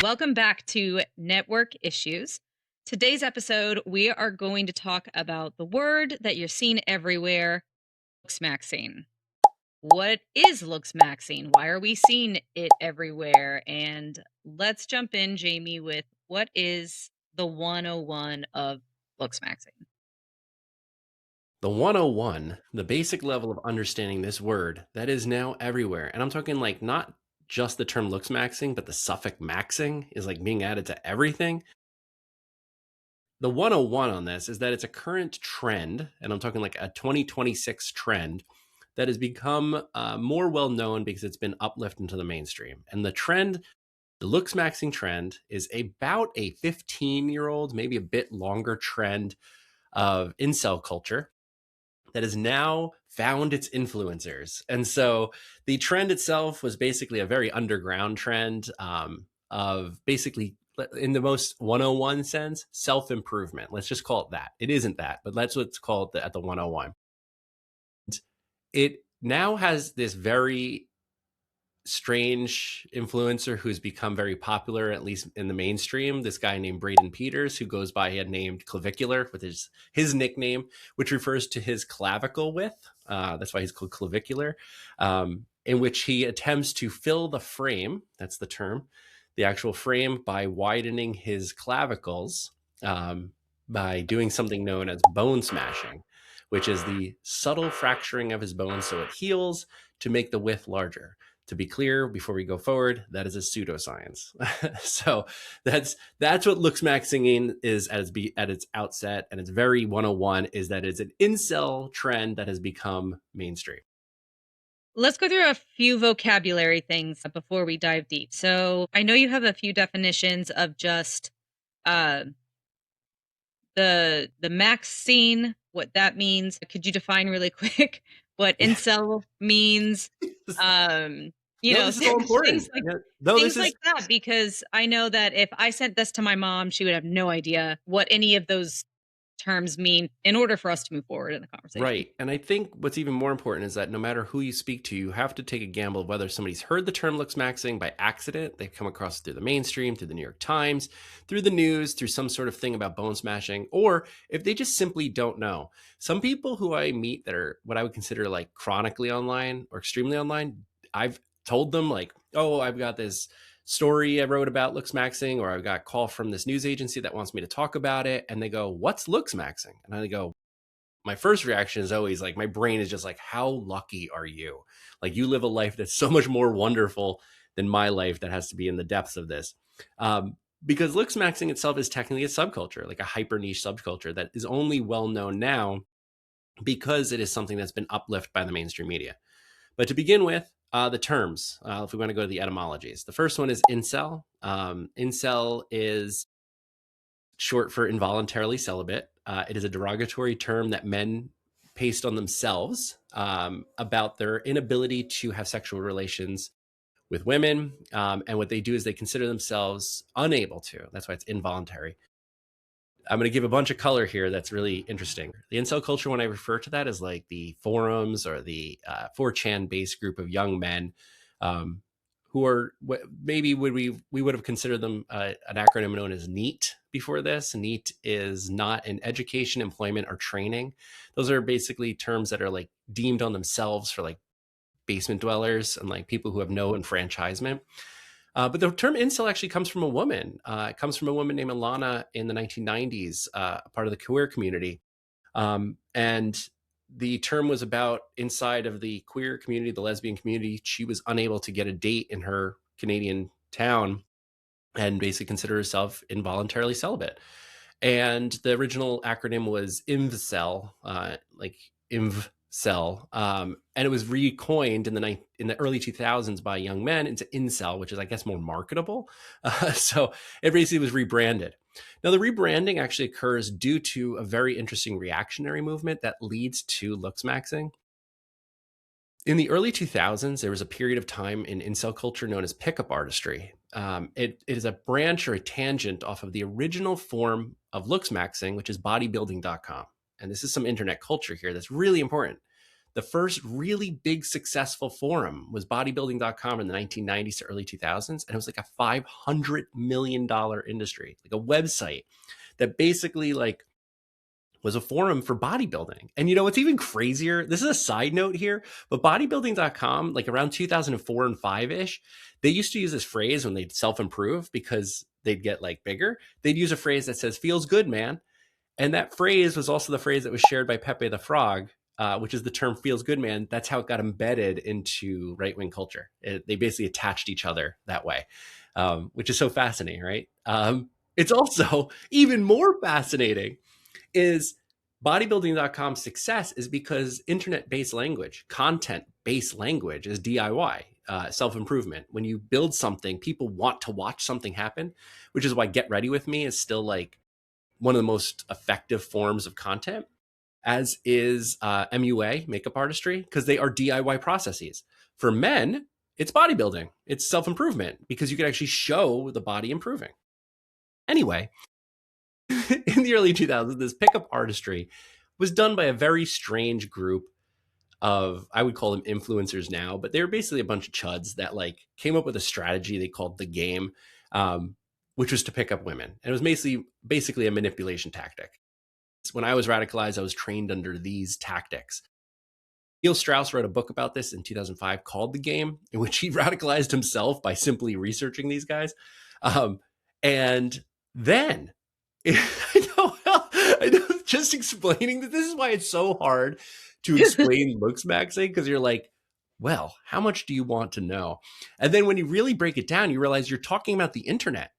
Welcome back to Network Issues. Today's episode, we are going to talk about the word that you're seeing everywhere, Looksmaxxing. What is Looksmaxxing? Why are we seeing it everywhere? And let's jump in, Jamie, with what is the 101 of Looksmaxxing? The 101, the basic level of understanding this word that is now everywhere. And I'm talking like not just the term looksmaxxing, but the suffix maxing is like being added to everything. The 101 on this is that it's a current trend, and I'm talking like a 2026 trend that has become more well known because it's been uplifted into the mainstream. And the trend, the looksmaxxing trend, is about a 15-year-old, maybe a bit longer trend of incel culture that has now found its influencers. And so the trend itself was basically a very underground trend of basically, in the most 101 sense, self-improvement. Let's just call it that. It isn't that, but that's what's called at the 101. It now has this very strange influencer who's become very popular, at least in the mainstream. This guy named Braden Peters, who goes by a named Clavicular with his nickname, which refers to his clavicle width. That's why he's called Clavicular, in which he attempts to fill the frame. That's the term, the actual frame, by widening his clavicles by doing something known as bone smashing, which is the subtle fracturing of his bones so it heals to make the width larger. To be clear, before we go forward, that is a pseudoscience. So that's what looksmaxxing is at its outset, and it's very 101, is that it's an incel trend that has become mainstream. Let's go through a few vocabulary things before we dive deep. So I know you have a few definitions of just the maxing, what that means. Could you define really quick what incel means? This is all important. Things like that, because I know that if I sent this to my mom, she would have no idea what any of those terms mean in order for us to move forward in the conversation. Right. And I think what's even more important is that no matter who you speak to, you have to take a gamble of whether somebody's heard the term looksmaxxing by accident. They've come across it through the mainstream, through the New York Times, through the news, through some sort of thing about bone smashing, or if they just simply don't know. Some people who I meet that are what I would consider like chronically online or extremely online, I've told them like, oh, I've got this story I wrote about looksmaxxing, or I've got a call from this news agency that wants me to talk about it. And they go, what's looksmaxxing? And I go, my first reaction is always like, my brain is just like, how lucky are you? Like, you live a life that's so much more wonderful than my life that has to be in the depths of this. Because looksmaxxing itself is technically a subculture, like a hyper niche subculture that is only well known now because it is something that's been uplifted by the mainstream media. But to begin with, the terms, if we want to go to the etymologies, the first one is incel. Incel is short for involuntarily celibate. It is a derogatory term that men paste on themselves about their inability to have sexual relations with women. And what they do is they consider themselves unable to. That's why it's involuntary. I'm going to give a bunch of color here that's really interesting. The incel culture, when I refer to that, is like the forums or the 4chan based group of young men who are maybe we would have considered them an acronym known as NEAT before this. NEAT is not in education, employment, or training. Those are basically terms that are like deemed on themselves for like basement dwellers and like people who have no enfranchisement. But the term incel actually comes from a woman. It comes from a woman named Alana in the 1990s, part of the queer community. And the term was about inside of the queer community, the lesbian community. She was unable to get a date in her Canadian town and basically considered herself involuntarily celibate. And the original acronym was IMVCEL, like IMVCEL, and it was recoined in the early 2000s by young men into incel, which is, I guess, more marketable. So it basically was rebranded. Now, the rebranding actually occurs due to a very interesting reactionary movement that leads to looksmaxxing. In the early 2000s, there was a period of time in incel culture known as pickup artistry. It is a branch or a tangent off of the original form of looksmaxxing, which is bodybuilding.com. And this is some internet culture here that's really important. The first really big successful forum was bodybuilding.com in the 1990s to early 2000s. And it was like a $500 million industry, like a website that basically like was a forum for bodybuilding. And you know what's even crazier? This is a side note here, but bodybuilding.com, like around 2004 and 5-ish, they used to use this phrase when they'd self-improve because they'd get like bigger. They'd use a phrase that says, feels good, man. And that phrase was also the phrase that was shared by Pepe the Frog, which is the term feels good, man. That's how it got embedded into right-wing culture. They basically attached each other that way, which is so fascinating, right? It's also even more fascinating is bodybuilding.com's success is because internet-based language, content-based language is DIY, self-improvement. When you build something, people want to watch something happen, which is why Get Ready With Me is still like one of the most effective forms of content, as is MUA, makeup artistry, because they are DIY processes. For men, it's bodybuilding. It's self-improvement because you can actually show the body improving. Anyway, in the early 2000s, this pickup artistry was done by a very strange group of, I would call them influencers now, but they were basically a bunch of chuds that like came up with a strategy they called the game, which was to pick up women. And it was basically a manipulation tactic. When I was radicalized, I was trained under these tactics. Neil Strauss wrote a book about this in 2005 called The Game, in which he radicalized himself by simply researching these guys. And then I know, just explaining that this is why it's so hard to explain Looksmaxxing, because you're like, well, how much do you want to know? And then when you really break it down, you realize you're talking about the internet.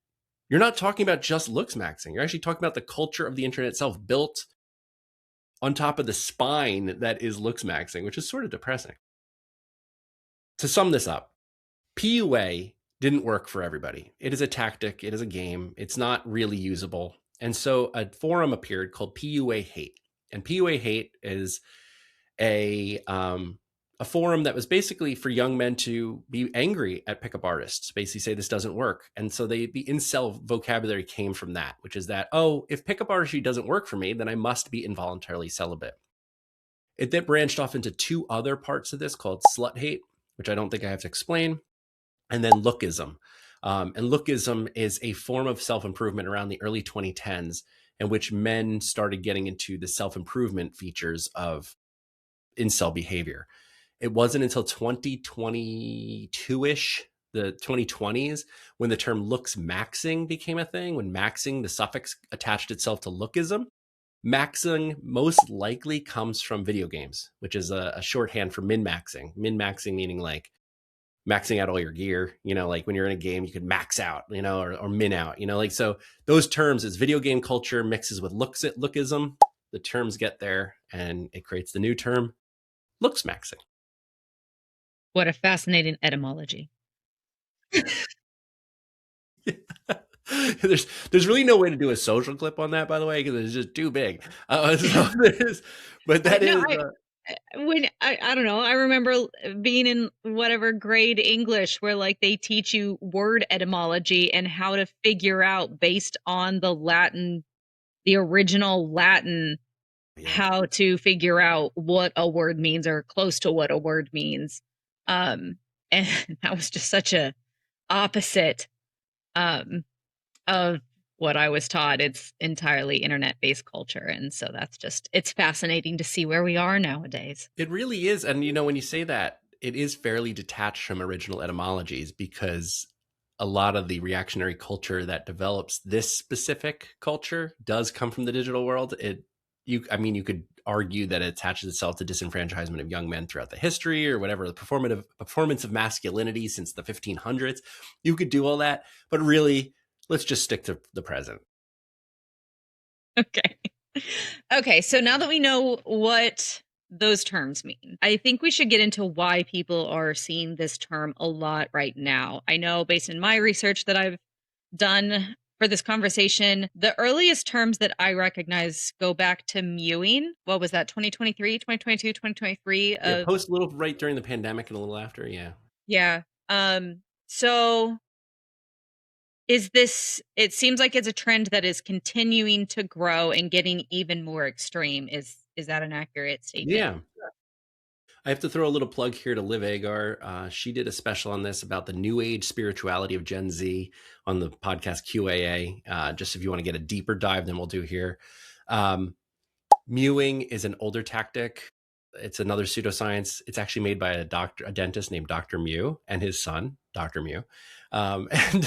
You're not talking about just Looksmaxxing. You're actually talking about the culture of the internet itself built on top of the spine that is Looksmaxxing, which is sort of depressing. To sum this up, PUA didn't work for everybody. It is a tactic. It is a game. It's not really usable. And so a forum appeared called PUA Hate. And PUA Hate is a forum that was basically for young men to be angry at pickup artists, basically say this doesn't work. And so the incel vocabulary came from that, which is that, oh, if pickup artistry doesn't work for me, then I must be involuntarily celibate. It then branched off into two other parts of this called slut hate, which I don't think I have to explain, and then lookism. And lookism is a form of self-improvement around the early 2010s in which men started getting into the self-improvement features of incel behavior. It wasn't until 2022-ish, the 2020s, when the term Looksmaxxing became a thing, when maxing, the suffix, attached itself to lookism. Maxing most likely comes from video games, which is a shorthand for min-maxing. Min-maxing meaning like maxing out all your gear, you know, like when you're in a game, you could max out, you know, or min out, you know, like, so those terms is video game culture mixes with lookism. The terms get there and it creates the new term Looksmaxxing. What a fascinating etymology. There's really no way to do a social clip on that, by the way, because it's just too big. But that No, is when I don't know, I remember being in whatever grade English where like they teach you word etymology and how to figure out based on the Latin, the original Latin, how to figure out what a word means or close to what a word means. And that was just such a opposite of what I was taught. It's entirely internet-based culture. And so that's just, it's fascinating to see where we are nowadays. It really is. And, you know, when you say that, it is fairly detached from original etymologies because a lot of the reactionary culture that develops this specific culture does come from the digital world. You could argue that it attaches itself to disenfranchisement of young men throughout the history or whatever, the performance of masculinity since the 1500s. You could do all that, but really, let's just stick to the present. Okay. Okay. So now that we know what those terms mean, I think we should get into why people are seeing this term a lot right now. I know based in my research that I've done for this conversation, the earliest terms that I recognize go back to mewing. What was that? 2023, 2022, 2023? Yeah, post a little right during the pandemic and a little after. Yeah. Yeah. So is this, it seems like it's a trend that is continuing to grow and getting even more extreme. Is that an accurate statement? Yeah. I have to throw a little plug here to Liv Agar. She did a special on this about the new age spirituality of Gen Z on the podcast QAA. Just if you want to get a deeper dive than we'll do here. Um, Mewing is an older tactic. It's another pseudoscience. It's actually made by a dentist named Dr. Mew and his son, Dr. Mew. And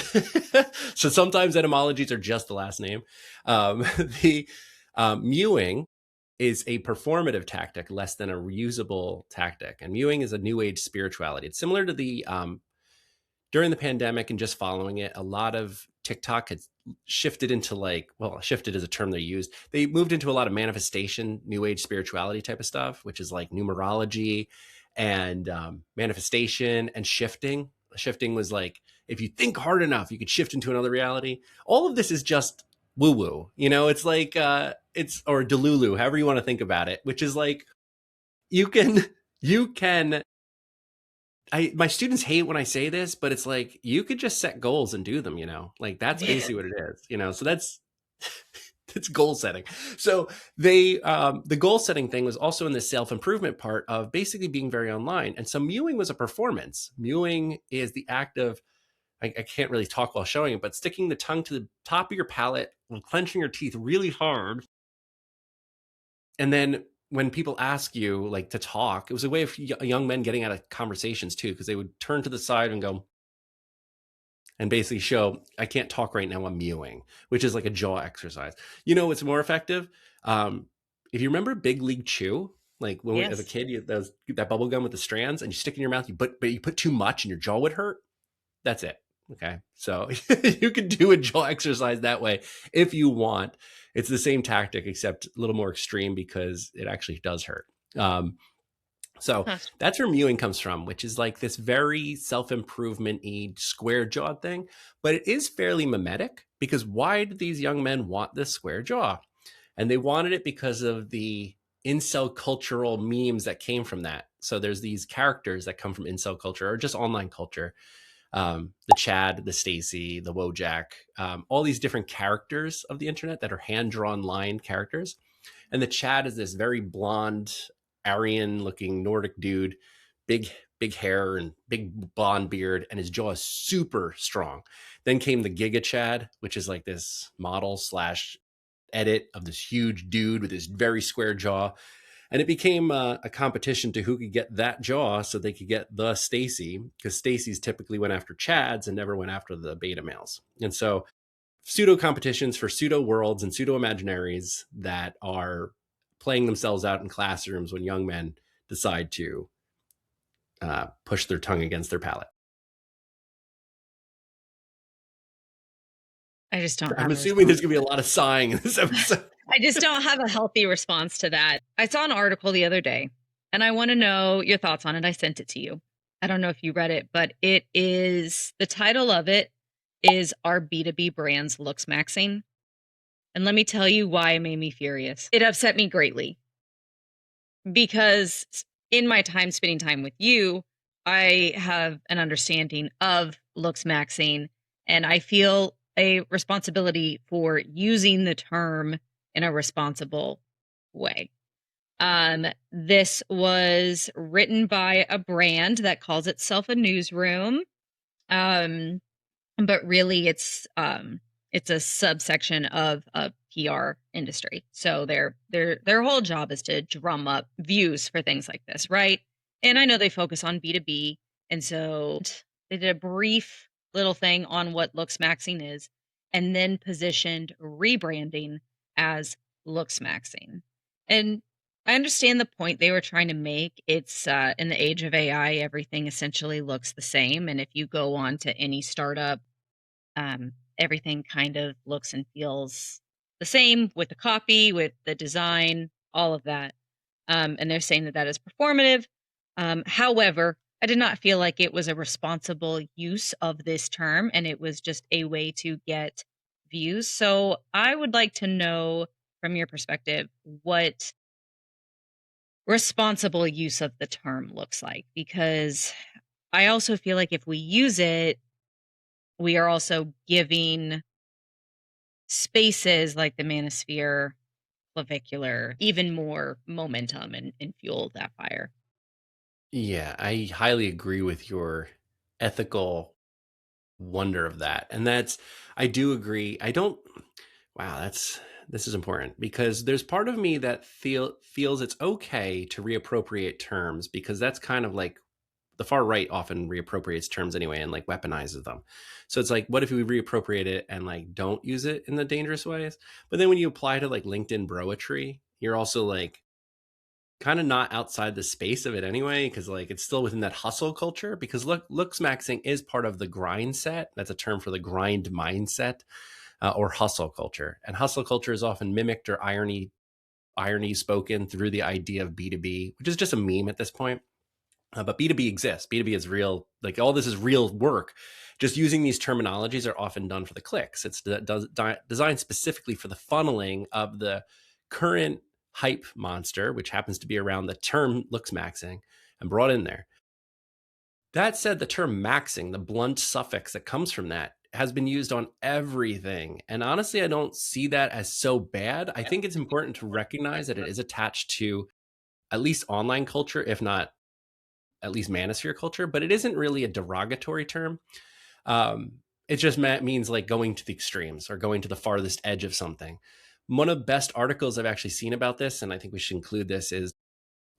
so sometimes etymologies are just the last name. The mewing is a performative tactic less than a reusable tactic. And mewing is a new age spirituality. It's similar to the during the pandemic and just following it, a lot of TikTok had shifted into shifted is a term they used. They moved into a lot of manifestation, new age spirituality type of stuff, which is like numerology and manifestation and shifting. Shifting was like, if you think hard enough, you could shift into another reality. All of this is just woo woo. It's like, or Delulu, however you want to think about it, which is like, you can my students hate when I say this, but it's like you could just set goals and do them, like that's basically what it is, so that's it's goal setting. So the goal setting thing was also in the self-improvement part of basically being very online. And so mewing was a performance. Mewing is the act of, I can't really talk while showing it, but sticking the tongue to the top of your palate and clenching your teeth really hard. And then when people ask you like to talk, it was a way of young men getting out of conversations too, because they would turn to the side and go and basically show, I can't talk right now, I'm mewing, which is like a jaw exercise. It's more effective. If you remember Big League Chew, like when we, as a kid, that bubble gum with the strands and you stick it in your mouth, but you put too much and your jaw would hurt. That's it. Okay. So you can do a jaw exercise that way if you want. It's the same tactic, except a little more extreme because it actually does hurt. So that's where mewing comes from, which is like this very self-improvement-y square jaw thing, but it is fairly mimetic because why did these young men want this square jaw? And they wanted it because of the incel cultural memes that came from that. So there's these characters that come from incel culture or just online culture. The Chad, the Stacy, the Wojak, all these different characters of the internet that are hand-drawn line characters. And the Chad is this very blonde, Aryan-looking Nordic dude, big hair and big blonde beard, and his jaw is super strong. Then came the Giga Chad, which is like this model slash edit of this huge dude with this very square jaw. And it became a competition to who could get that jaw so they could get the Stacy, because Stacy's typically went after Chads and never went after the beta males. And so pseudo competitions for pseudo worlds and pseudo imaginaries that are playing themselves out in classrooms when young men decide to push their tongue against their palate. I just don't. I'm assuming there's going to be a lot of sighing in this episode. I just don't have a healthy response to that. I saw an article the other day and I want to know your thoughts on it. I sent it to you. I don't know if you read it, but the title of it is Are B2B Brands Looksmaxxing? And let me tell you why it made me furious. It upset me greatly because in my time spending time with you, I have an understanding of Looksmaxxing and I feel a responsibility for using the term in a responsible way. This was written by a brand that calls itself a newsroom. But really it's a subsection of a PR industry. So their whole job is to drum up views for things like this, right? And I know they focus on B2B, and so they did a brief little thing on what Looksmaxxing is, and then positioned rebranding as Looksmaxxing. And I understand the point they were trying to make. It's in the age of AI, everything essentially looks the same. And if you go on to any startup, everything kind of looks and feels the same with the copy, with the design, all of that. And they're saying that is performative. However, I did not feel like it was a responsible use of this term, and it was just a way to get views. So I would like to know from your perspective what responsible use of the term looks like, because I also feel like if we use it, we are also giving spaces like the manosphere, clavicular, even more momentum and fuel that fire. Yeah, I highly agree with your ethical wonder of that. And I do agree. I don't, wow, this is important because there's part of me that feels it's okay to reappropriate terms because that's kind of like the far right often reappropriates terms anyway and like weaponizes them. So it's like, what if we reappropriate it and like don't use it in the dangerous ways? But then when you apply to like LinkedIn broetry, you're also like kind of not outside the space of it anyway, because like it's still within that hustle culture. Because looks maxing is part of the grind set. That's a term for the grind mindset or hustle culture. And hustle culture is often mimicked or irony spoken through the idea of B2B, which is just a meme at this point. But B2B exists. B2B is real. Like all this is real work. Just using these terminologies are often done for the clicks. It's designed specifically for the funneling of the current hype monster, which happens to be around the term looks maxing and brought in there. That said, the term maxing, the blunt suffix that comes from that, has been used on everything. And honestly, I don't see that as so bad. I think it's important to recognize that it is attached to at least online culture, if not at least manosphere culture, but it isn't really a derogatory term. It just means like going to the extremes or going to the farthest edge of something. One of the best articles I've actually seen about this, and I think we should include this, is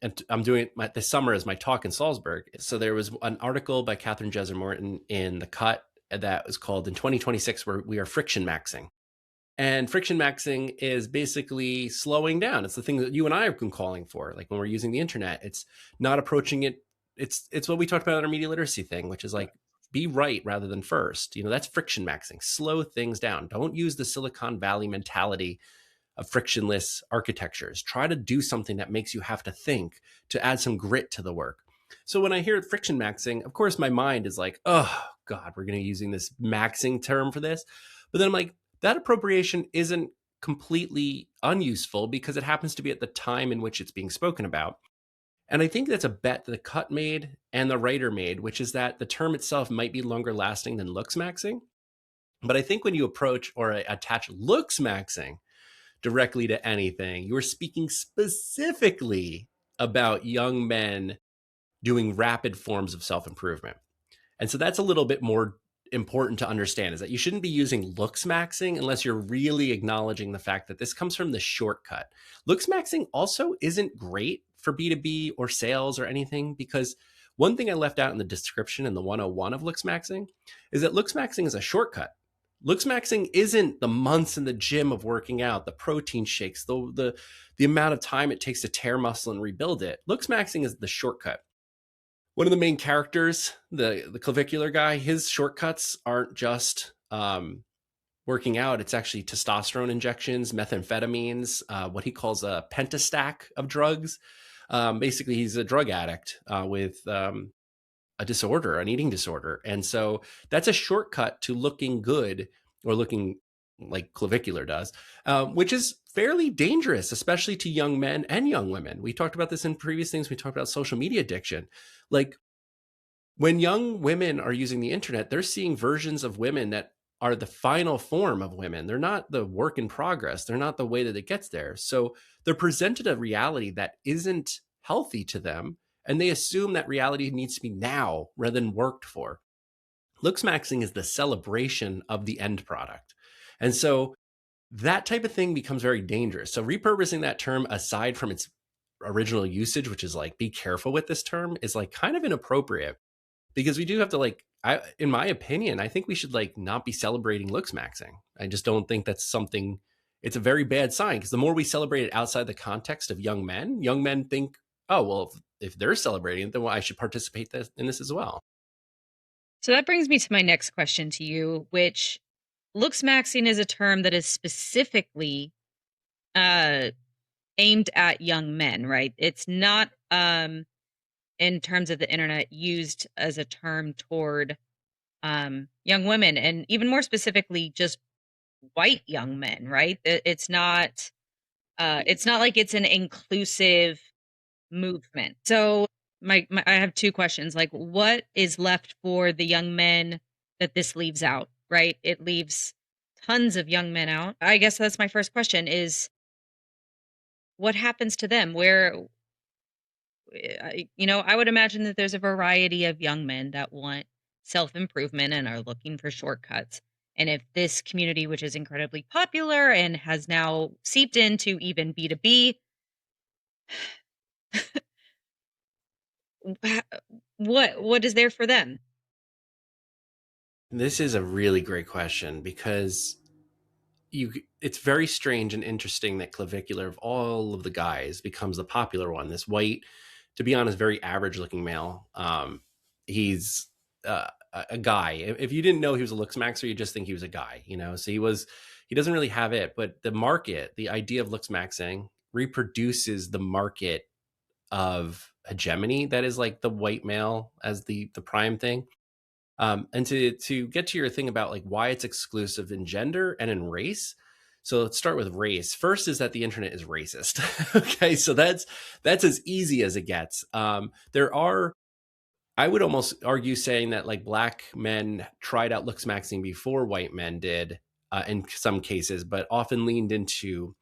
and I'm doing this summer as my talk in Salzburg. So there was an article by Catherine Jeser Morton in The Cut that was called "In 2026, where we are friction maxing." And friction maxing is basically slowing down. It's the thing that you and I have been calling for. Like when we're using the internet, it's not approaching it. It's what we talked about in our media literacy thing, which is like be right rather than first. That's friction maxing. Slow things down. Don't use the Silicon Valley mentality of frictionless architectures. Try to do something that makes you have to think to add some grit to the work. So when I hear friction maxing, of course, my mind is like, oh, God, we're going to be using this maxing term for this. But then I'm like, that appropriation isn't completely unuseful because it happens to be at the time in which it's being spoken about. And I think that's a bet that the cut made and the writer made, which is that the term itself might be longer lasting than looks maxing. But I think when you approach or attach looks maxing directly to anything, you are speaking specifically about young men doing rapid forms of self improvement. And so that's a little bit more important to understand is that you shouldn't be using looks maxing unless you're really acknowledging the fact that this comes from the shortcut. Looks maxing also isn't great for B2B or sales or anything because one thing I left out in the description in the 101 of looks maxing is that looks maxing is a shortcut. Looks maxing isn't the months in the gym of working out, the protein shakes, the amount of time it takes to tear muscle and rebuild it. Looks maxing is the shortcut. One of the main characters, the clavicular guy, his shortcuts aren't just working out. It's actually testosterone injections, methamphetamines, what he calls a pentastack of drugs. Basically, he's a drug addict with a disorder, an eating disorder. And so that's a shortcut to looking good or looking like Clavicular does, which is fairly dangerous, especially to young men and young women. We talked about this in previous things. We talked about social media addiction. Like when young women are using the internet, they're seeing versions of women that are the final form of women. They're not the work in progress. They're not the way that it gets there. So they're presented a reality that isn't healthy to them. And they assume that reality needs to be now rather than worked for. Looks maxing is the celebration of the end product. And so that type of thing becomes very dangerous. So repurposing that term aside from its original usage, which is like, be careful with this term, is like kind of inappropriate because we do have to in my opinion, I think we should like not be celebrating looks maxing. I just don't think that's something, it's a very bad sign because the more we celebrate it outside the context of young men think, oh, well, if they're celebrating it, then I should participate in this as well. So that brings me to my next question to you, which looks maxing is a term that is specifically uh, aimed at young men, right? It's not in terms of the internet used as a term toward young women, and even more specifically, just white young men, right? It's not. It's not like it's an inclusive movement. So I have two questions. Like, what is left for the young men that this leaves out? Right? It leaves tons of young men out. I guess that's my first question: is what happens to them? Where I would imagine that there's a variety of young men that want self-improvement and are looking for shortcuts. And if this community, which is incredibly popular and has now seeped into even B2B, wh- what is there for them? This is a really great question because it's very strange and interesting that Clavicular of all of the guys becomes the popular one. This white, to be honest, very average looking male. He's a guy. If you didn't know he was a Looksmaxxer, you just think he was a guy, So he doesn't really have it, but the market, the idea of Looksmaxxing reproduces the market of hegemony that is like the white male as the prime thing. And to get to your thing about like why it's exclusive in gender and in race. So let's start with race. First is that the internet is racist. Okay, so that's as easy as it gets. There are, I would almost argue, saying that like black men tried out Looksmaxxing before white men did in some cases, but often leaned into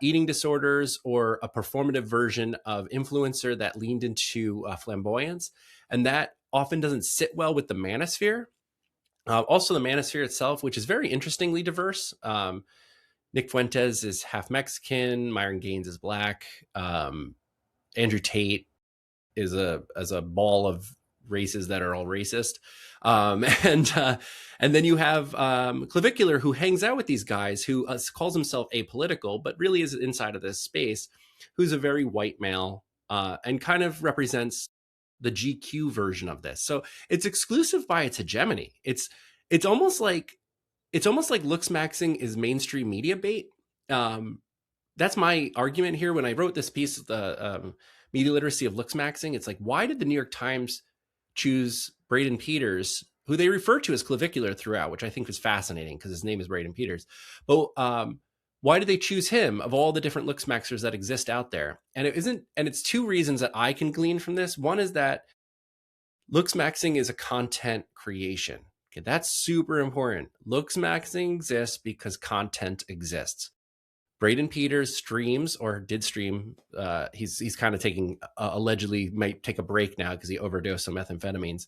eating disorders or a performative version of influencer that leaned into flamboyance. And that often doesn't sit well with the manosphere. Also, the manosphere itself, which is very interestingly diverse. Nick Fuentes is half Mexican. Myron Gaines is black. Andrew Tate is a ball of races that are all racist. And then you have Clavicular, who hangs out with these guys, who calls himself apolitical, but really is inside of this space, who's a very white male and kind of represents the GQ version of this. So it's exclusive by its hegemony. It's almost like Looksmaxxing is mainstream media bait. That's my argument here. When I wrote this piece, the media literacy of Looksmaxxing, it's like, why did the New York Times choose Braden Peters, who they refer to as Clavicular throughout, which I think is fascinating because his name is Braden Peters. But why did they choose him of all the different Looksmaxxers that exist out there? And it's two reasons that I can glean from this. One is that Looksmaxxing is a content creation. Okay, that's super important. Looksmaxxing exists because content exists. Braden Peters streams or did stream. He's kind of taking allegedly might take a break now because he overdosed on methamphetamines.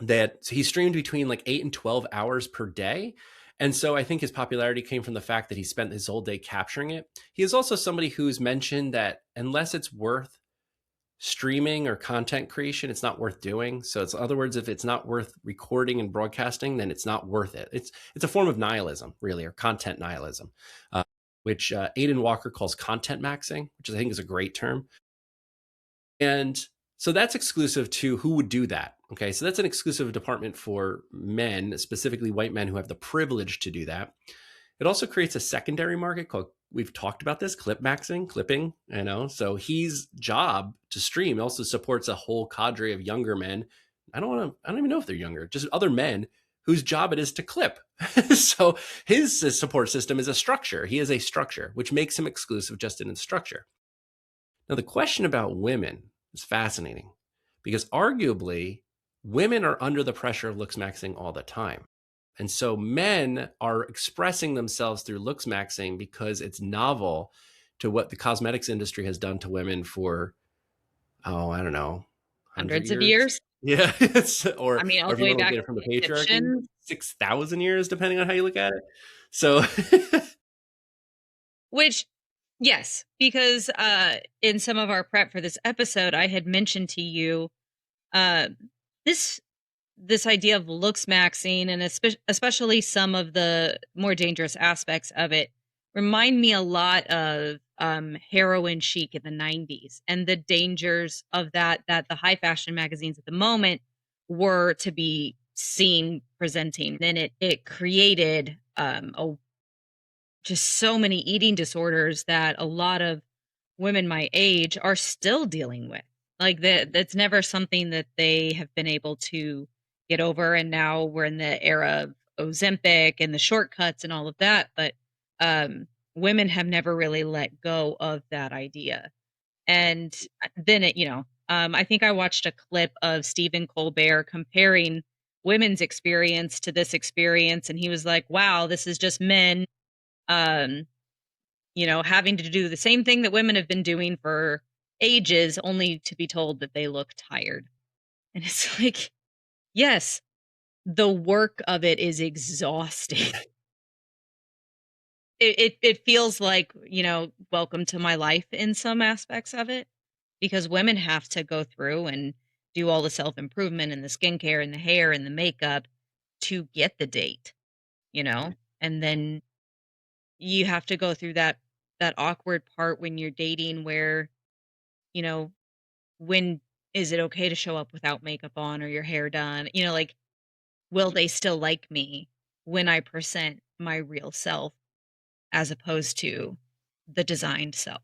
That he streamed between like 8 and 12 hours per day. And so I think his popularity came from the fact that he spent his whole day capturing it. He is also somebody who's mentioned that unless it's worth streaming or content creation, it's not worth doing. So it's, in other words, if it's not worth recording and broadcasting, then it's not worth it. It's a form of nihilism, really, or content nihilism, which Aidan Walker calls content maxing, which I think is a great term. And so that's exclusive to who would do that. Okay, so that's an exclusive department for men, specifically white men who have the privilege to do that. It also creates a secondary market called, we've talked about this, clipping, so his job to stream also supports a whole cadre of younger men. I don't even know if they're younger, just other men whose job it is to clip. So his support system is a structure. He is a structure, which makes him exclusive just in its structure. Now, the question about women is fascinating because arguably women are under the pressure of Looksmaxxing all the time. And so men are expressing themselves through Looksmaxxing because it's novel to what the cosmetics industry has done to women for, I don't know, 100 Hundreds of years. years. Yeah. or I mean, all if the you way want to look back at to it from the the patriarchy, Egyptians. 6,000 years, depending on how you look at it. So Which, yes, because in some of our prep for this episode, I had mentioned to you uh, this this idea of looks maxing, and especially some of the more dangerous aspects of it, remind me a lot of heroin chic in the 90s and the dangers of that the high fashion magazines at the moment were to be seen presenting. Then it created just so many eating disorders that a lot of women my age are still dealing with. Like that's never something that they have been able to get over. And now we're in the era of Ozempic and the shortcuts and all of that. But women have never really let go of that idea. And then I think I watched a clip of Stephen Colbert comparing women's experience to this experience, and he was like, "Wow, this is just men." Um, having to do the same thing that women have been doing for ages only to be told that they look tired. And it's like, yes, the work of it is exhausting. It feels like, welcome to my life in some aspects of it, because women have to go through and do all the self-improvement and the skincare and the hair and the makeup to get the date, you know? And then you have to go through that awkward part when you're dating where, you know, when is it okay to show up without makeup on or your hair done? Like, will they still like me when I present my real self as opposed to the designed self?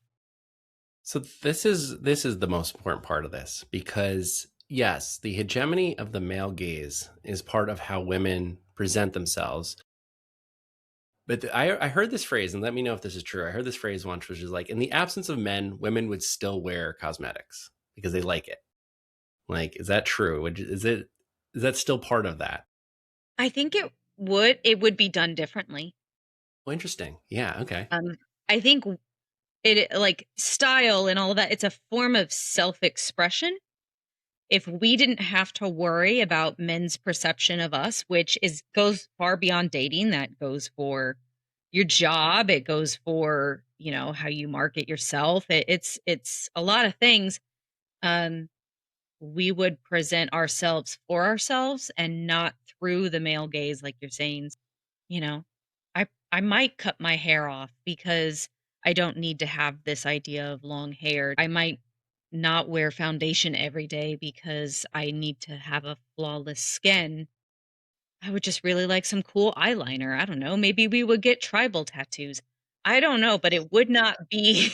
So this is the most important part of this, because yes, the hegemony of the male gaze is part of how women present themselves. But I heard this phrase, and let me know if this is true. I heard this phrase once, which is like, in the absence of men, women would still wear cosmetics because they like it. Like, is that true? Is that still part of that? I think it would be done differently. Well, interesting. Yeah. Okay. I think it like style and all of that, it's a form of self-expression. If we didn't have to worry about men's perception of us, which is goes far beyond dating, that goes for your job, it goes for, how you market yourself. It's a lot of things. Um, we would present ourselves for ourselves and not through the male gaze, like you're saying. You know, I might cut my hair off because I don't need to have this idea of long hair. I might not wear foundation every day because I need to have a flawless skin. I would just really like some cool eyeliner. I don't know. Maybe we would get tribal tattoos. I don't know, but it would not be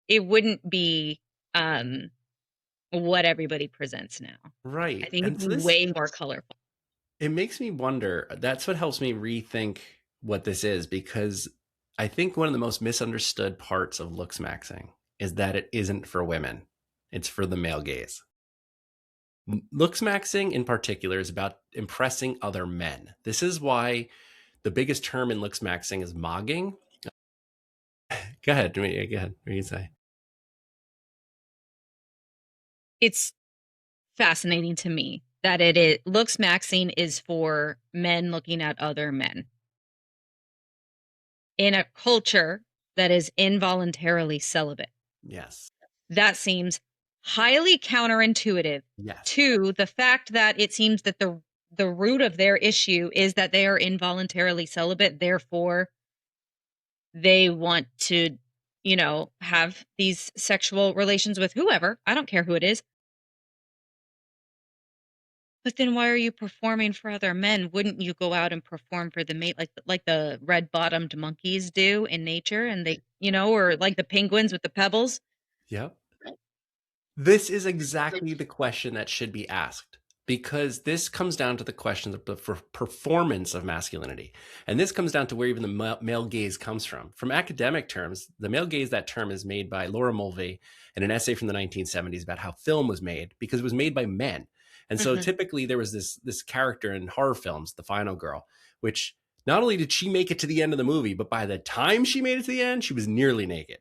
it wouldn't be um what everybody presents now. I Right. think And it's so this, way more colorful. it makes me wonder. That's what helps me rethink what this is, because I think one of the most misunderstood parts of Looksmaxxing is that it isn't for women, it's for the male gaze. Looksmaxxing in particular is about impressing other men. This is why the biggest term in Looksmaxxing is mogging. Go ahead. Go ahead. What do you say? It's fascinating to me that it looks maxing is for men looking at other men in a culture that is involuntarily celibate. Yes. That seems highly counterintuitive Yes. to the fact that it seems that the root of their issue is that they are involuntarily celibate, therefore they want to, have these sexual relations with whoever. I don't care who it is. But then why are you performing for other men? Wouldn't you go out and perform for the mate like the red-bottomed monkeys do in nature, and they, or like the penguins with the pebbles? Yep. This is exactly the question that should be asked, because this comes down to the question of the performance of masculinity. And this comes down to where even the male gaze comes from. From academic terms, the male gaze, that term is made by Laura Mulvey in an essay from the 1970s about how film was made, because it was made by men. And so Mhm. typically there was this character in horror films, the final girl, which not only did she make it to the end of the movie, but by the time she made it to the end, she was nearly naked,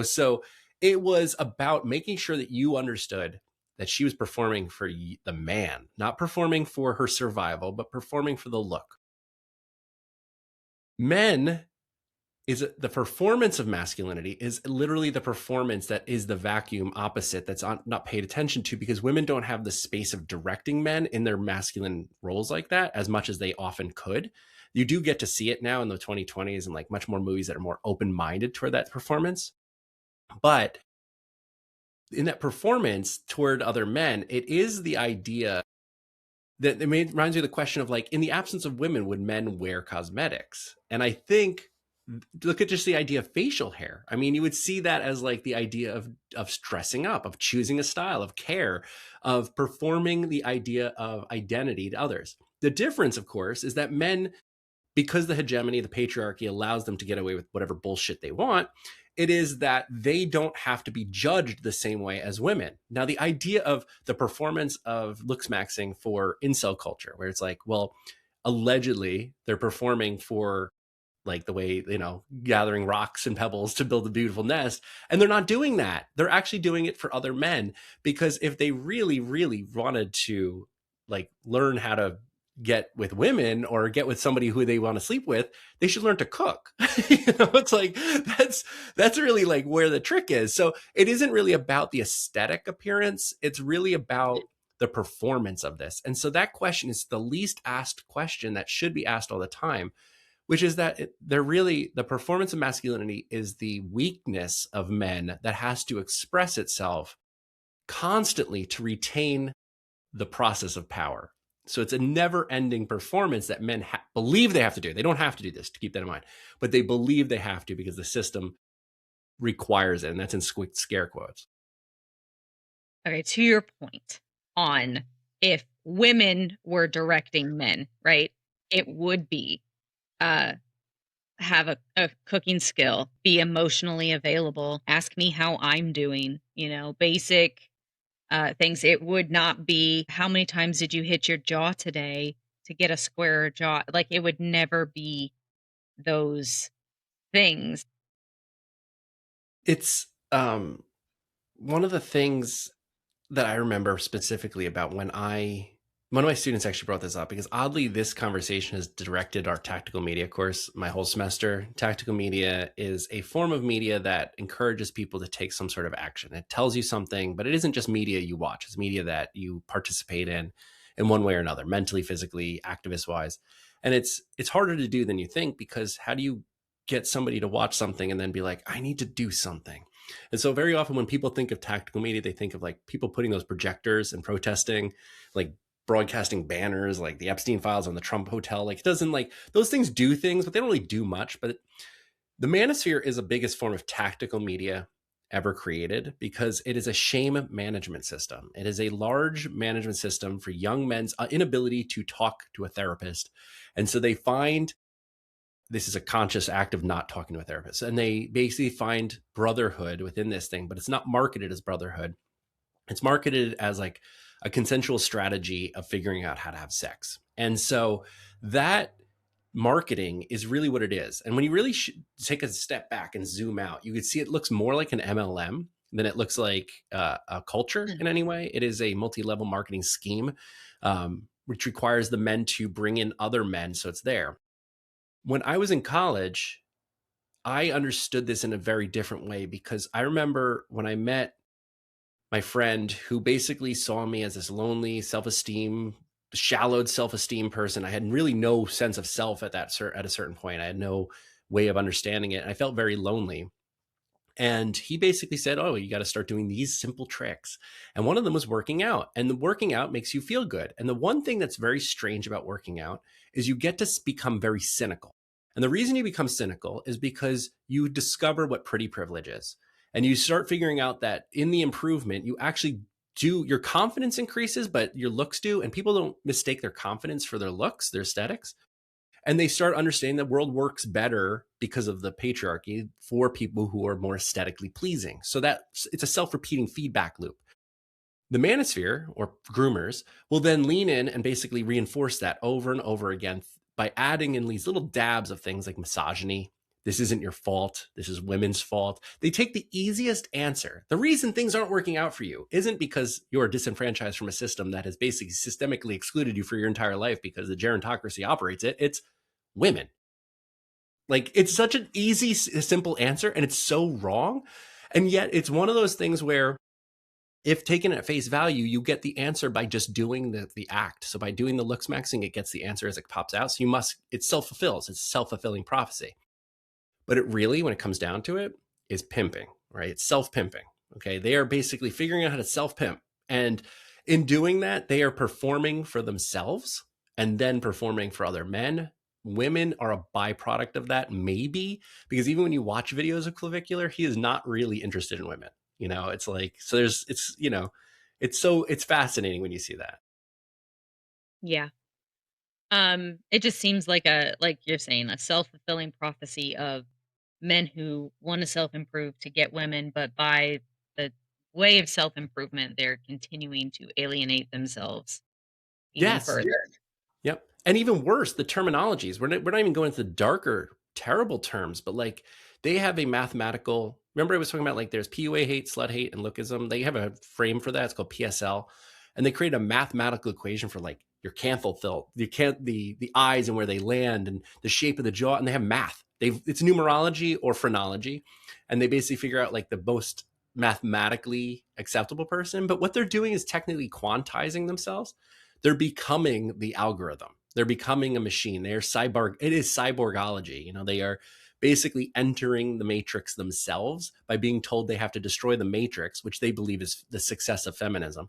So it was about making sure that you understood that she was performing for the man, not performing for her survival, but performing for the look. Men, is the performance of masculinity is literally the performance that is the vacuum opposite, that's not paid attention to, because women don't have the space of directing men in their masculine roles like that as much as they often could. You do get to see it now in the 2020s and like much more movies that are more open-minded toward that performance. But in that performance toward other men, it is the idea that it reminds me of the question of, like, in the absence of women, would men wear cosmetics? And I think, look at just the idea of facial hair. I mean, you would see that as like the idea of stressing up, of choosing a style, of care, of performing the idea of identity to others. The difference, of course, is that men, because the hegemony, the patriarchy allows them to get away with whatever bullshit they want, it is that they don't have to be judged the same way as women. Now, the idea of the performance of Looksmaxxing for incel culture, where it's like, well, allegedly they're performing for like the way, gathering rocks and pebbles to build a beautiful nest. And they're not doing that. They're actually doing it for other men, because if they really, really wanted to like learn how to get with women or get with somebody who they want to sleep with, they should learn to cook. It's like that's really like where the trick is. So it isn't really about the aesthetic appearance. It's really about the performance of this. And so that question is the least asked question that should be asked all the time, which is that they're really, the performance of masculinity is the weakness of men that has to express itself constantly to retain the process of power. So it's a never ending performance that men believe they have to do. They don't have to do this, to keep that in mind, but they believe they have to because the system requires it. And that's in scare quotes. Okay, to your point on if women were directing men, right? It would be uh have a cooking skill, be emotionally available, ask me how I'm doing, basic things. It would not be how many times did you hit your jaw today to get a square jaw. Like it would never be those things. It's one of the things that I remember specifically about one of my students actually brought this up, because oddly, this conversation has directed our tactical media course my whole semester. Tactical media is a form of media that encourages people to take some sort of action. It tells you something, but it isn't just media you watch. It's media that you participate in one way or another, mentally, physically, activist wise. And it's harder to do than you think, because how do you get somebody to watch something and then be like, I need to do something? And so very often when people think of tactical media, they think of like people putting those projectors and protesting, like broadcasting banners like the Epstein files on the Trump hotel. Like it doesn't, like those things do things, but they don't really do much. But the manosphere is the biggest form of tactical media ever created, because it is a shame management system. It is a large management system for young men's inability to talk to a therapist. And so they find this is a conscious act of not talking to a therapist. And they basically find brotherhood within this thing, but it's not marketed as brotherhood. It's marketed as like a consensual strategy of figuring out how to have sex. And so that marketing is really what it is. And when you really take a step back and zoom out, you can see it looks more like an MLM than it looks like a culture in any way. It is a multi-level marketing scheme, which requires the men to bring in other men. So it's there. When I was in college, I understood this in a very different way, because I remember when I met my friend who basically saw me as this lonely, self-esteem, shallowed self-esteem person. I had really no sense of self at a certain point. I had no way of understanding it. And I felt very lonely. And he basically said, oh, you got to start doing these simple tricks. And one of them was working out. And the working out makes you feel good. And the one thing that's very strange about working out is you get to become very cynical. And the reason you become cynical is because you discover what pretty privilege is. And you start figuring out that in the improvement, you actually do, your confidence increases, but your looks do. And people don't mistake their confidence for their looks, their aesthetics. And they start understanding that world works better because of the patriarchy for people who are more aesthetically pleasing. So that it's a self-repeating feedback loop. The manosphere, or groomers, will then lean in and basically reinforce that over and over again by adding in these little dabs of things like misogyny. This isn't your fault. This is women's fault. They take the easiest answer. The reason things aren't working out for you isn't because you're disenfranchised from a system that has basically systemically excluded you for your entire life because the gerontocracy operates it. It's women. Like, it's such an easy, simple answer, and it's so wrong. And yet it's one of those things where if taken at face value, you get the answer by just doing the act. So by doing the Looksmaxxing, it gets the answer as it pops out. So it self-fulfills. It's self-fulfilling prophecy. But it really, when it comes down to it, is pimping, right? It's self-pimping. Okay. They are basically figuring out how to self-pimp. And in doing that, they are performing for themselves and then performing for other men. Women are a byproduct of that, maybe, because even when you watch videos of Clavicular, he is not really interested in women. It's like, so it's fascinating when you see that. Yeah. It just seems like like you're saying, a self-fulfilling prophecy of men who want to self-improve to get women, but by the way of self-improvement, they're continuing to alienate themselves even Yes. further. Yep. And even worse, the terminologies. We're not even going to the darker terrible terms, but like they have a mathematical. Remember, I was talking about like there's PUA hate, slut hate, and lookism. They have a frame for that. It's called PSL, and they create a mathematical equation for like your canthal tilt, the eyes and where they land, and the shape of the jaw, and they have math. It's numerology or phrenology, and they basically figure out like the most mathematically acceptable person. But what they're doing is technically quantizing themselves. They're becoming the algorithm. They're becoming a machine. They are cyborg. It is cyborgology. They are basically entering the matrix themselves by being told they have to destroy the matrix, which they believe is the success of feminism.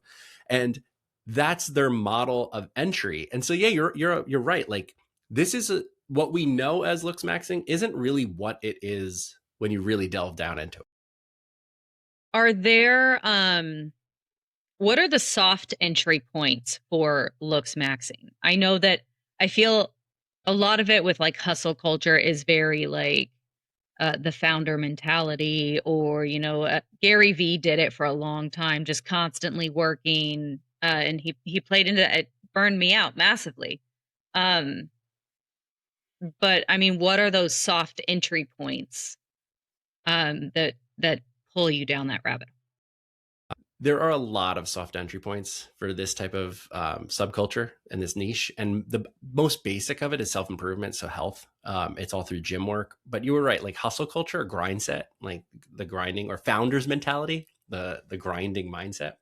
And that's their model of entry. And so, yeah, you're right. Like this is what we know as Looksmaxxing isn't really what it is when you really delve down into it. Are there what are the soft entry points for Looksmaxxing? I know that I feel a lot of it with like hustle culture is very like the founder mentality, or Gary V did it for a long time, just constantly working, and he played into that. It burned me out massively. Um, but I mean, what are those soft entry points that pull you down that rabbit? There are a lot of soft entry points for this type of subculture and this niche. And the most basic of it is self improvement. So health, it's all through gym work. But you were right, like hustle culture, or grind set, like the grinding or founders mentality, the grinding mindset,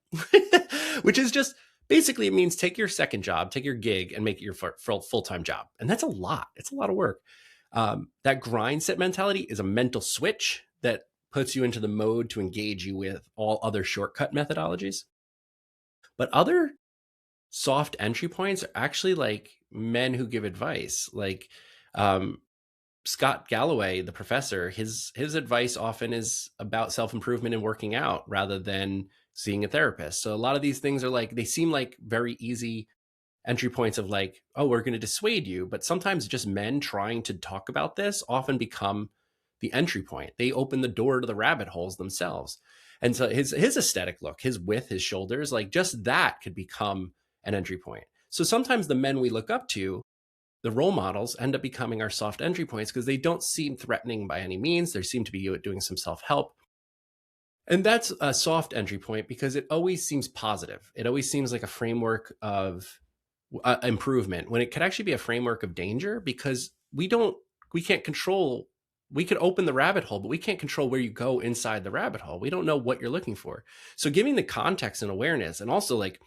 which is just basically it means take your second job, take your gig and make it your full time job. And that's a lot. It's a lot of work. That grind set mentality is a mental switch that puts you into the mode to engage you with all other shortcut methodologies. But other soft entry points are actually like men who give advice. Like Scott Galloway, the professor, his advice often is about self-improvement and working out rather than seeing a therapist. So a lot of these things are like, they seem like very easy entry points of like, oh, we're going to dissuade you. But sometimes just men trying to talk about this often become the entry point. They open the door to the rabbit holes themselves. And so his aesthetic look, his width, his shoulders, like just that could become an entry point. So sometimes the men we look up to, the role models, end up becoming our soft entry points because they don't seem threatening by any means. They seem to be doing some self-help. And that's a soft entry point because it always seems positive. It always seems like a framework of improvement when it could actually be a framework of danger because we can't control. We could open the rabbit hole, but we can't control where you go inside the rabbit hole. We don't know what you're looking for. So giving the context and awareness, and also like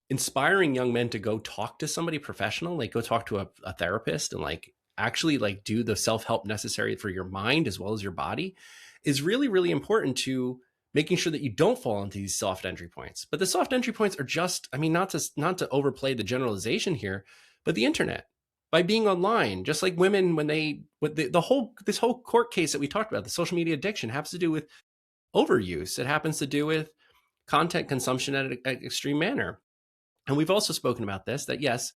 inspiring young men to go talk to somebody professional, like go talk to a therapist and like actually like do the self-help necessary for your mind as well as your body, is really, really important to making sure that you don't fall into these soft entry points. But the soft entry points are just, I mean, not to overplay the generalization here, but the internet. By being online, just like women, when this whole court case that we talked about, the social media addiction, has to do with overuse. It happens to do with content consumption at an extreme manner. And we've also spoken about this, that yes,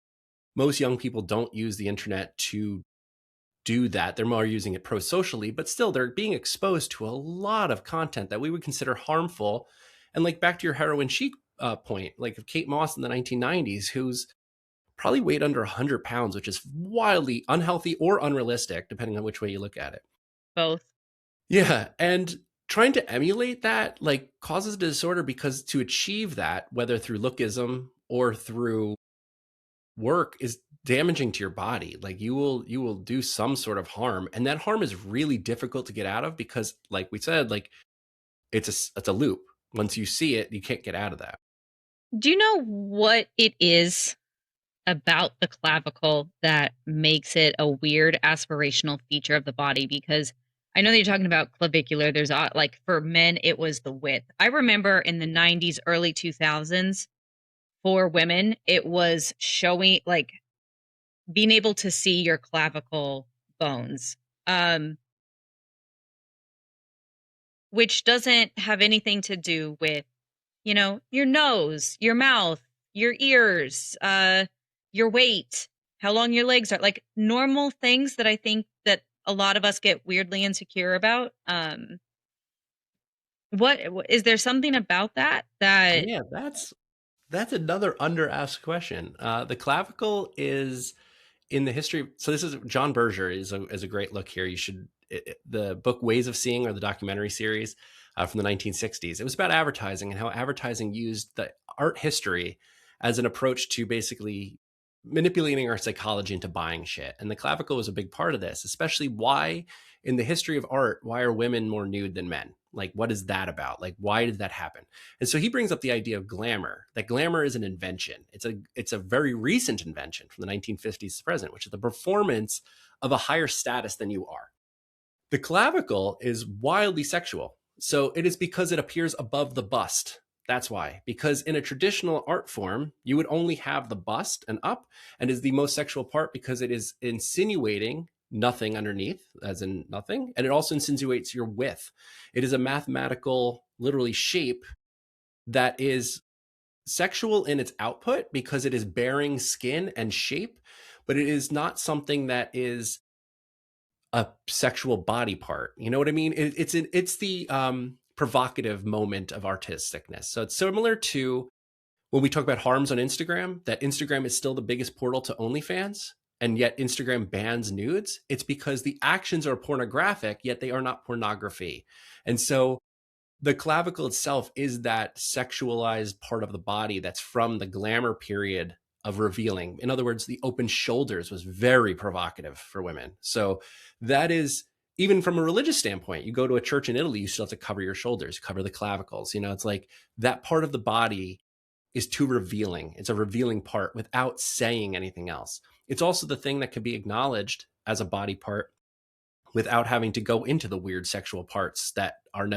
most young people don't use the internet to do that. They're more using it pro-socially, but still they're being exposed to a lot of content that we would consider harmful. And like back to your heroin chic point, like of Kate Moss in the 1990s, who's probably weighed under 100 pounds, which is wildly unhealthy or unrealistic, depending on which way you look at it. Both. Yeah. And trying to emulate that like causes a disorder because to achieve that, whether through lookism or through work, is damaging to your body. Like you will do some sort of harm, and that harm is really difficult to get out of because like we said, like it's a loop. Once you see it, you can't get out of that. Do you know what it is about the clavicle that makes it a weird aspirational feature of the body? Because I know that you're talking about clavicular. There's like for men, it was the width. I remember in the 90s, early 2000s, for women, it was showing like being able to see your clavicle bones, um, which doesn't have anything to do with, your nose, your mouth, your ears, your weight, how long your legs are, like normal things that I think that a lot of us get weirdly insecure about. What is there something about that Yeah, that's another under asked question. The clavicle is in the history. So this is John Berger is a great look here. You should the book Ways of Seeing, or the documentary series from the 1960s. It was about advertising and how advertising used the art history as an approach to basically manipulating our psychology into buying shit. And the clavicle was a big part of this, especially why in the history of art, why are women more nude than men? Like, what is that about? Like, why did that happen? And so he brings up the idea of glamour, that glamour is an invention. It's a very recent invention from the 1950s to present, which is the performance of a higher status than you are. The clavicle is wildly sexual. So it is because it appears above the bust. That's why. Because in a traditional art form, you would only have the bust and up, and is the most sexual part because it is insinuating nothing underneath, as in nothing. And it also insinuates your width. It is a mathematical, literally, shape that is sexual in its output because it is bearing skin and shape, but it is not something that is a sexual body part. You know what I mean? It's the provocative moment of artisticness. So it's similar to when we talk about harms on Instagram, that Instagram is still the biggest portal to OnlyFans, and yet Instagram bans nudes. It's because the actions are pornographic, yet they are not pornography. And so the clavicle itself is that sexualized part of the body that's from the glamour period of revealing. In other words, the open shoulders was very provocative for women. So that is, even from a religious standpoint, you go to a church in Italy, you still have to cover your shoulders, cover the clavicles. You know, it's like that part of the body is too revealing. It's a revealing part without saying anything else. It's also the thing that can be acknowledged as a body part without having to go into the weird sexual parts that are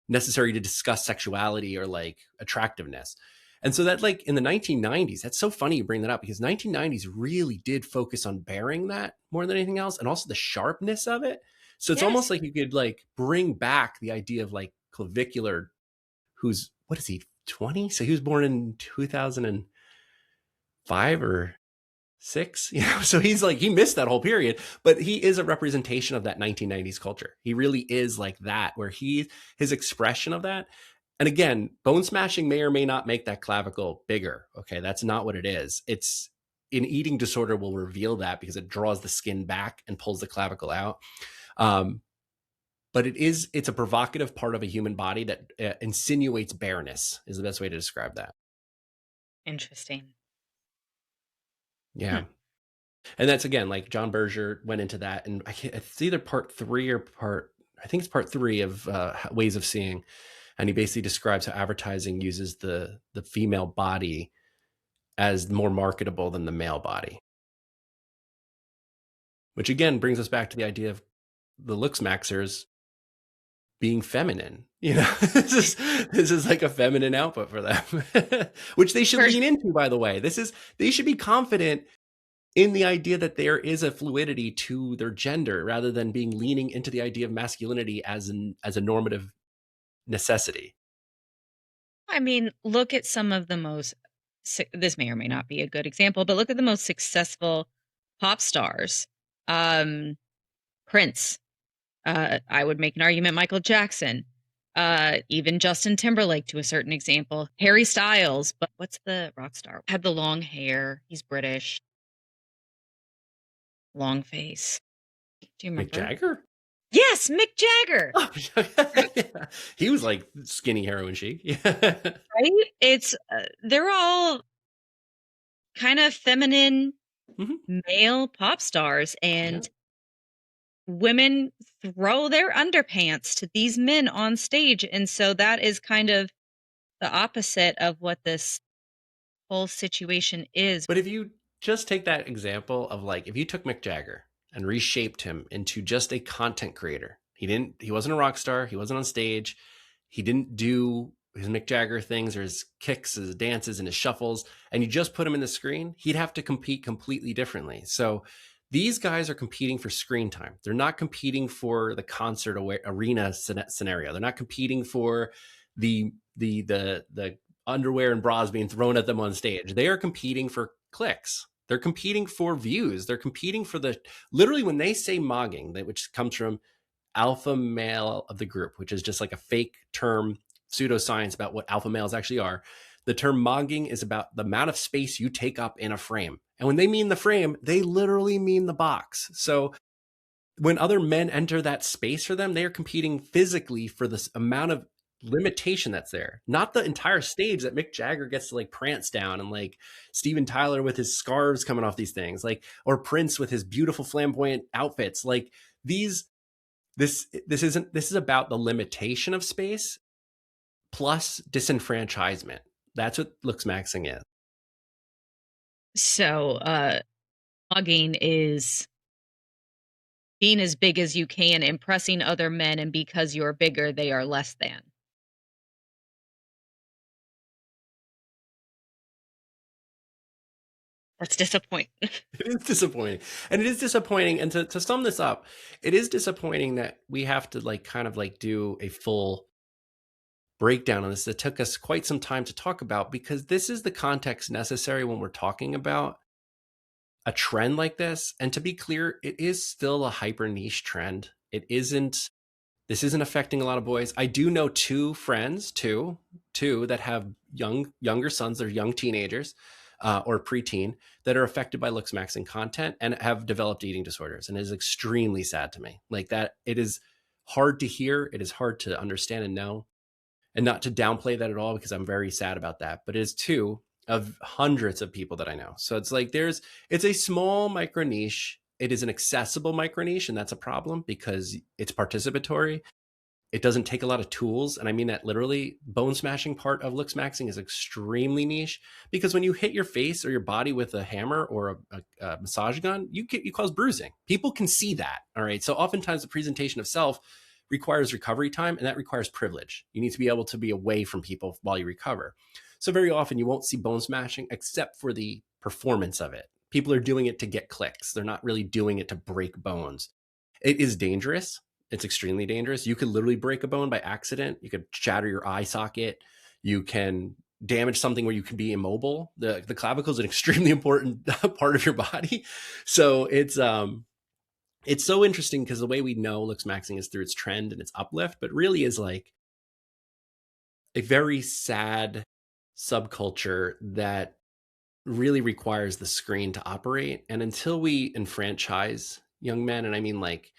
necessary to discuss sexuality or like attractiveness. And so that, like, in the 1990s, that's so funny you bring that up, because 1990s really did focus on bearing that more than anything else, and also the sharpness of it. So it's almost Yes. like you could like bring back the idea of like Clavicular, who's, what is he, 20? So he was born in 2005 or 6, you know, so he's like, he missed that whole period, but he is a representation of that 1990s culture. He really is like that, where his expression of that. And again, bone smashing may or may not make that clavicle bigger. Okay, that's not what it is. It's an eating disorder will reveal that because it draws the skin back and pulls the clavicle out. But it's a provocative part of a human body that insinuates bareness, is the best way to describe that. Interesting. Yeah. Hmm. And that's, again, like John Berger went into that, and it's either part 3 or I think it's part 3 of Ways of Seeing. And he basically describes how advertising uses the female body as more marketable than the male body. Which again brings us back to the idea of the Looksmaxxers being feminine. You know, this is like a feminine output for them, which they should lean into, by the way. They should be confident in the idea that there is a fluidity to their gender, rather than leaning into the idea of masculinity as a normative necessity. I mean, look at some of the most, this may or may not be a good example, but look at the most successful pop stars. Prince. I would make an argument, Michael Jackson. Even Justin Timberlake to a certain example. Harry Styles, but what's the rock star? Had the long hair. He's British. Long face. Do you Mick remember? Jagger? Yes, Mick Jagger. Oh, yeah. He was like skinny heroin chic. Yeah. Right? It's they're all kind of feminine male pop stars, and Yeah. women throw their underpants to these men on stage. And so that is kind of the opposite of what this whole situation is. But if you just take that example of, like, if you took Mick Jagger and reshaped him into just a content creator, he wasn't a rock star, he wasn't on stage, he didn't do his Mick Jagger things or his kicks, his dances, and his shuffles, and you just put him in the screen, he'd have to compete completely differently. So these guys are competing for screen time. They're not competing for the concert arena scenario. They're not competing for the underwear and bras being thrown at them on stage. They are competing for clicks. They're competing for views. They're competing for literally, when they say mogging, which comes from alpha male of the group, which is just like a fake term, pseudoscience about what alpha males actually are. The term mogging is about the amount of space you take up in a frame. And when they mean the frame, they literally mean the box. So when other men enter that space for them, they are competing physically for this amount of limitation that's there, not the entire stage that Mick Jagger gets to like prance down, and like Steven Tyler with his scarves coming off these things, like, or Prince with his beautiful flamboyant outfits. Like these, this is about the limitation of space plus disenfranchisement. That's what Looksmaxxing is. So, mugging is being as big as you can, impressing other men, and because you're bigger, they are less than. That's disappointing. It is disappointing. And it is disappointing. And to sum this up, it is disappointing that we have to like kind of like do a full breakdown on this that took us quite some time to talk about, because this is the context necessary when we're talking about a trend like this. And to be clear, it is still a hyper niche trend. This isn't affecting a lot of boys. I do know two friends, two that have younger sons. They're young teenagers or preteen that are affected by Looksmaxxing content and have developed eating disorders. And it is extremely sad to me. Like that, it is hard to hear. It is hard to understand and know, and not to downplay that at all, because I'm very sad about that. But it is two of hundreds of people that I know. So it's like it's a small micro niche. It is an accessible micro niche, and that's a problem because it's participatory. It doesn't take a lot of tools. And I mean that literally. Bone smashing part of Looksmaxxing is extremely niche, because when you hit your face or your body with a hammer or a massage gun, you cause bruising. People can see that. All right. So oftentimes the presentation of self requires recovery time, and that requires privilege. You need to be able to be away from people while you recover. So very often you won't see bone smashing except for the performance of it. People are doing it to get clicks. They're not really doing it to break bones. It is dangerous. It's extremely dangerous. You could literally break a bone by accident. You could shatter your eye socket. You can damage something where you can be immobile. The clavicle is an extremely important part of your body. So it's so interesting, because the way we know Looksmaxxing is through its trend and its uplift, but really is like a very sad subculture that really requires the screen to operate. And until we enfranchise young men, and I mean like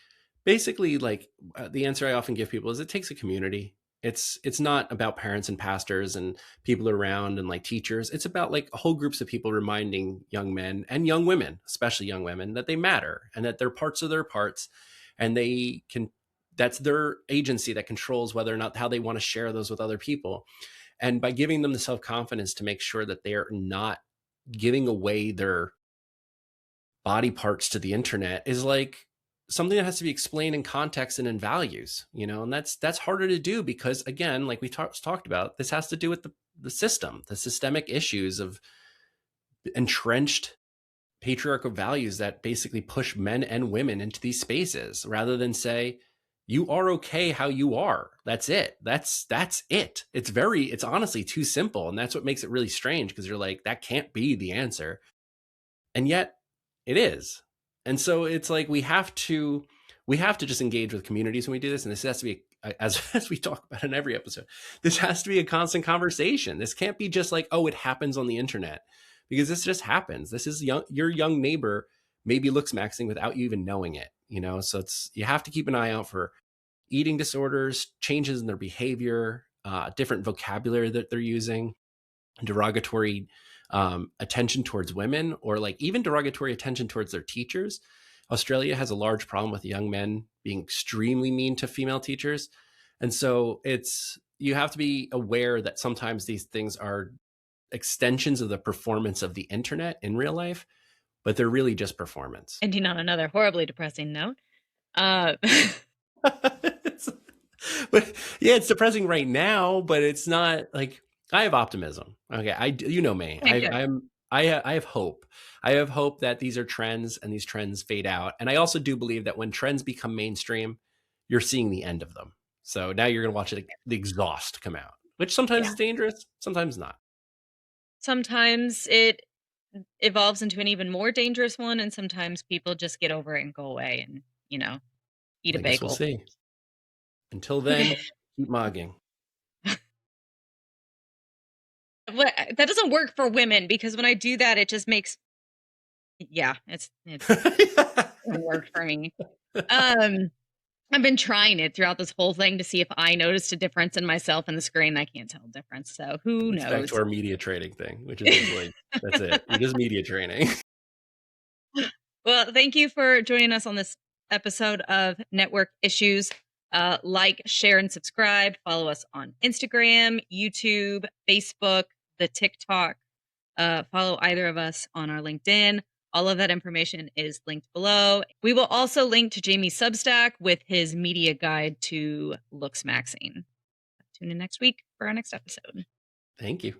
basically like the answer I often give people is it takes a community. It's not about parents and pastors and people around and like teachers. It's about like whole groups of people reminding young men and young women, especially young women, that they matter and that they're parts of their parts, and they can, that's their agency that controls whether or not how they want to share those with other people. And by giving them the self-confidence to make sure that they're not giving away their body parts to the internet is like something that has to be explained in context and in values, and that's harder to do because, again, like we talked about, this has to do with the system, the systemic issues of entrenched patriarchal values that basically push men and women into these spaces rather than say, you are okay how you are. That's it. That's it. It's honestly too simple. And that's what makes it really strange, because you're like, that can't be the answer. And yet it is. And so it's like we have to just engage with communities when we do this. And this has to be, as we talk about in every episode, this has to be a constant conversation. This can't be just like, oh, it happens on the internet, because this just happens. This is your young neighbor maybe Looksmaxxing without you even knowing it. So you have to keep an eye out for eating disorders, changes in their behavior, different vocabulary that they're using, derogatory attention towards women, or like even derogatory attention towards their teachers. Australia has a large problem with young men being extremely mean to female teachers. And so you have to be aware that sometimes these things are extensions of the performance of the internet in real life, but they're really just performance. Ending on another horribly depressing note. But yeah, it's depressing right now, but it's not like, I have optimism. Okay, you know me. I have hope. I have hope that these are trends and these trends fade out. And I also do believe that when trends become mainstream, you're seeing the end of them. So now you're going to watch the exhaust come out, which sometimes is dangerous, sometimes not. Sometimes it evolves into an even more dangerous one, and sometimes people just get over it and go away and, eat a I guess we'll bagel. see. Until then, keep mogging. That doesn't work for women, because when I do that, it just makes Yeah, it's doesn't work for me. Um, I've been trying it throughout this whole thing to see if I noticed a difference in myself in the screen. I can't tell the difference, so who It's back to knows? our media training thing, which is just like, that's it. We're just media training. Well, thank you for joining us on this episode of Network Issues. Like, share, and subscribe. Follow us on Instagram, YouTube, Facebook, the TikTok. Follow either of us on our LinkedIn. All of that information is linked below. We will also link to Jamie's Substack with his media guide to Looksmaxxing. Tune in next week for our next episode. Thank you.